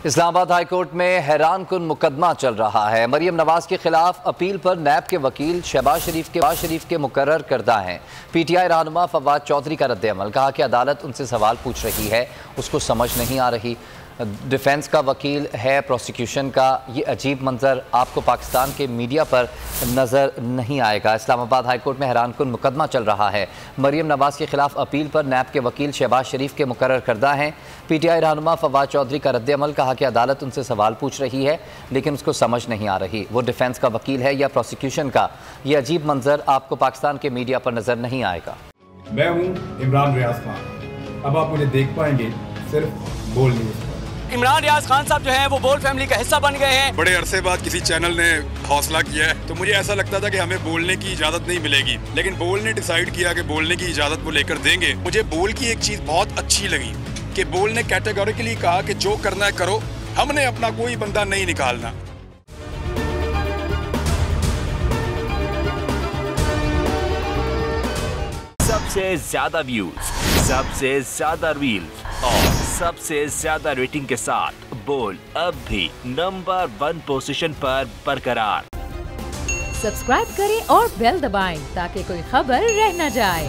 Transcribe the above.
Islamabad high court में हैरान कुन मुकदमा चल रहा है। मरियम नवाज के खिलाफ अपील पर नैब के वकील शहबाज शरीफ के मुकर्रर करदा हैं। PTI रहनुमा फवाद चौधरी का रद्द-ए-अमल, कहा कि अदालत उनसे सवाल पूछ रही है, उसको समझ नहीं आ रही। डिफेंस का वकील है प्रोसिक्यूशन का। ये अजीब मंजर आपको पाकिस्तान के मीडिया पर नज़र नहीं आएगा। इस्लामाबाद हाई कोर्ट में हैरान कुन मुकदमा चल रहा है। मरियम नवाज के खिलाफ अपील पर नैब के वकील शहबाज शरीफ के मुकर्रर करदा हैं। PTI रहनुमा फवाद चौधरी का रद्द-ए-अमल, कहा कि अदालत उनसे सवाल पूछ रही है लेकिन उसको समझ नहीं आ रही, वो डिफेंस का वकील है या प्रोसिक्यूशन का। ये अजीब मंजर आपको पाकिस्तान के मीडिया पर नज़र नहीं आएगा। मैं हूँ इमरान रियाज खान। अब आप मुझे देख पाएंगे सिर्फ बोल न्यूज़ पर। इमरान रियाज खान साहब जो हैं वो बोल फैमिली का हिस्सा बन गए हैं। बड़े अरसे बाद किसी चैनल ने हौसला किया है, तो मुझे ऐसा लगता था कि हमें बोलने की इजाजत नहीं मिलेगी, लेकिन बोल ने डिसाइड किया कि बोलने की इजाजत वो लेकर देंगे। मुझे बोल की एक चीज बहुत अच्छी लगी कि बोल ने कैटेगोरिकली कहा कि जो करना है करो, हमने अपना कोई बंदा नहीं निकालना। सबसे ज्यादा व्यूज, सबसे ज्यादा रील्स और सबसे ज्यादा रेटिंग के साथ बोल अब भी नंबर 1 पोजीशन पर बरकरार। सब्सक्राइब करें और बेल दबाएं ताकि कोई खबर रह न जाए।